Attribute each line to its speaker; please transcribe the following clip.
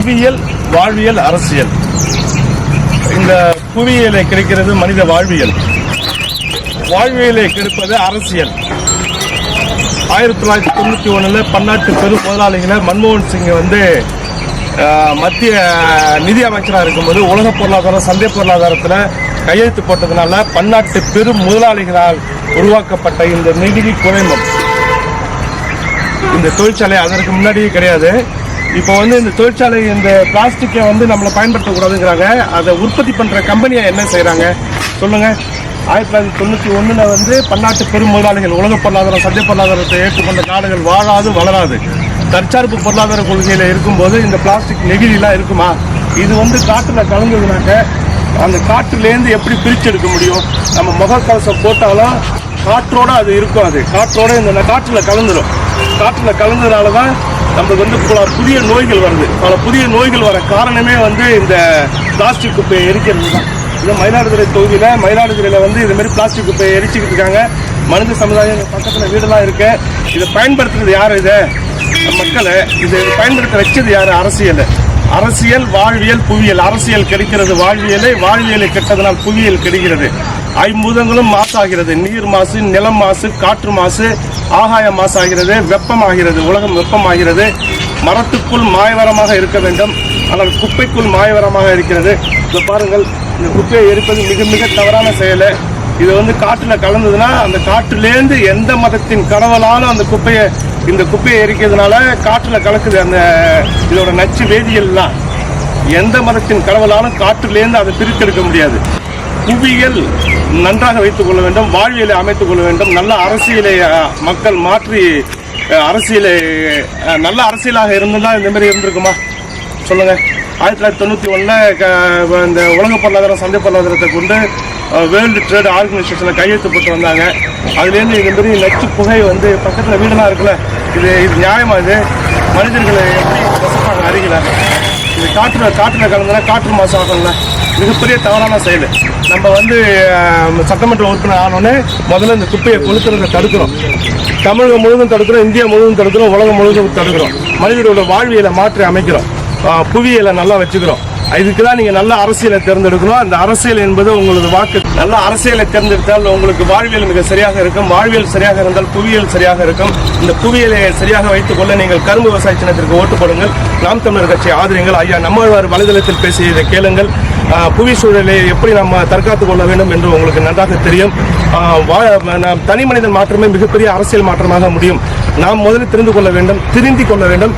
Speaker 1: புவியியல், வாழ்வியல், அரசியல். இந்த புவியியலை கிடைக்கிறது மனித வாழ்வியல், வாழ்வியலை கெடுப்பது அரசியல். 1991 பன்னாட்டு பெரும் முதலாளிகளை மன்மோகன் சிங் மத்திய நிதி அமைச்சராக இருக்கும்போது உலக பொருளாதாரம், சந்தை பொருளாதாரத்தில் கையெழுத்து போட்டதுனால பன்னாட்டு பெரும் முதலாளிகளால் உருவாக்கப்பட்ட இந்த நிதி குறைமம், இந்த தொழிற்சாலை அதற்கு முன்னாடியே கிடையாது. இப்போ இந்த தொழிற்சாலை இந்த பிளாஸ்டிக்கை நம்மளை பயன்படுத்தக்கூடாதுங்கிறாங்க. அதை உற்பத்தி பண்ணுற கம்பெனியை என்ன செய்கிறாங்க சொல்லுங்க. 1991 பன்னாட்டு பெரும் முதலாளிகள் உலக பொருளாதாரம், சந்தை பொருளாதாரத்தை ஏற்றுக்கொண்ட நாடுகள் வாழாது வளராது. தற்சார்பு பொருளாதார கொள்கையில் இருக்கும்போது இந்த பிளாஸ்டிக் நெகிழிலாம் இருக்குமா? இது காற்றுல கலந்ததுனாக்க அந்த காற்றுலேருந்து எப்படி பிரித்து எடுக்க முடியும்? நம்ம முகக்கவசம் போட்டாலும் காற்றோடு அது இருக்கும். அது காற்றோடு இந்த காற்றில் கலந்துடும். காற்றில் கலந்ததுனால தான் நம்மளுக்கு பல புதிய நோய்கள் வருது. பல புதிய நோய்கள் வர காரணமே இந்த பிளாஸ்டிக் குப்பையை எரிக்கிறது தான். இது மயிலாடுதுறை தொகுதியில், மயிலாடுதுறையில் இதுமாரி பிளாஸ்டிக் குப்பையை எரிச்சிக்கிட்டு இருக்காங்க. மனித சமுதாயம் பக்கத்தில் வீடெல்லாம் இருக்கு. இதை பயன்படுத்துறது யார்? இதை மக்களை இதை பயன்படுத்த வச்சது யார்? அரசியல். அரசியல், வாழ்வியல், புவியியல். அரசியல் கெடுக்கிறது வாழ்வியலை, வாழ்வியலை கெட்டதனால் புவியியல் கெடுக்கிறது. ஐம்பூதங்களும் மாசாகிறது. நீர் மாசு, நிலம் மாசு, காற்று மாசு, ஆகாய மாசாகிறது, வெப்பமாகிறது, உலகம் வெப்பமாகிறது. மரத்துக்குள் மாயவரமாக இருக்க வேண்டும், ஆனால் குப்பைக்குள் மாயவரமாக இருக்கிறது. இதை பாருங்கள், இந்த குப்பையை எரிப்பது மிக மிக தவறான செயல். இது காற்றில் கலந்ததுன்னா அந்த காற்றுலேருந்து எந்த மதத்தின் கடவுளாலும் அந்த இந்த குப்பையை எரிக்கிறதுனால காற்றில் கலக்குது. இதோட நச்சு வேதியியல்லாம் எந்த மதத்தின் கடவுளாலும் காற்றிலேருந்து அதை பிரித்தெடுக்க முடியாது. புவியியல் நன்றாக வைத்துக் கொள்ள வேண்டும், வாழ்வியலை அமைத்துக் கொள்ள வேண்டும். நல்ல அரசியலை மக்கள் மாற்றி அரசியலை நல்ல அரசியலாக இருந்துதான் இந்த மாதிரி இருந்திருக்குமா சொல்லுங்க. 1991 இந்த உலக பொருளாதாரம், சந்தை பொருளாதாரத்தை கொண்டு வேர்ல்டு ட்ரேட் ஆர்கனைசேஷனில் கையெழுத்து போட்டு வந்தாங்க. அதுலேருந்து இந்த மாதிரி நச்சு புகை பக்கத்தில் வீடெல்லாம் இருக்குல்ல, இது நியாயமா? இது மனிதர்களை எப்படி வசப்பாங்க அருகில? இது காற்றில் கலந்துனா காற்று மாசு ஆகணும்ல. மிகப்பெரிய தவறான செயல். நம்ம சட்டமன்ற உறுப்பினர் ஆனோடனே முதல்ல இந்த குப்பையை கொளுத்துறதை தடுக்கிறோம். தமிழகம் முழுவதும் தடுக்கிறோம், இந்தியா முழுவதும் தடுக்கிறோம், உலகம் முழுவதும் தடுக்கிறோம். மனிதர்களோட வாழ்வியலை மாற்றி அமைக்கிறோம், புவியியலை நல்லா வச்சுக்கிறோம். இதுக்கு தான் நீங்கள் நல்ல அரசியலை தேர்ந்தெடுக்கணும். அந்த அரசியல் என்பது உங்களது வாக்கு. நல்ல அரசியலை தேர்ந்தெடுத்தால் உங்களுக்கு வாழ்வியல் மிக சரியாக இருக்கும். வாழ்வியல் சரியாக இருந்தால் புவியியல் சரியாக இருக்கும். இந்த புவியியலை சரியாக வைத்துக் கொள்ள நீங்கள் கரும்பு விவசாய சின்னத்திற்கு ஓட்டு போடுங்கள். நாம் தமிழர் கட்சியை ஆதரிங்கள். ஐயா நம்மாழ்வார் வலைதளத்தில் பேசிய இதை கேளுங்கள். புவி சூழலை எப்படி நம்ம தற்காத்துக் கொள்ள வேண்டும் என்று உங்களுக்கு நன்றாக தெரியும். தனி மனிதன் மாற்றமே மிகப்பெரிய அரசியல் மாற்றமாக முடியும். நாம் முதலில் தெரிந்து கொள்ள வேண்டும், திருந்திக் கொள்ள வேண்டும்.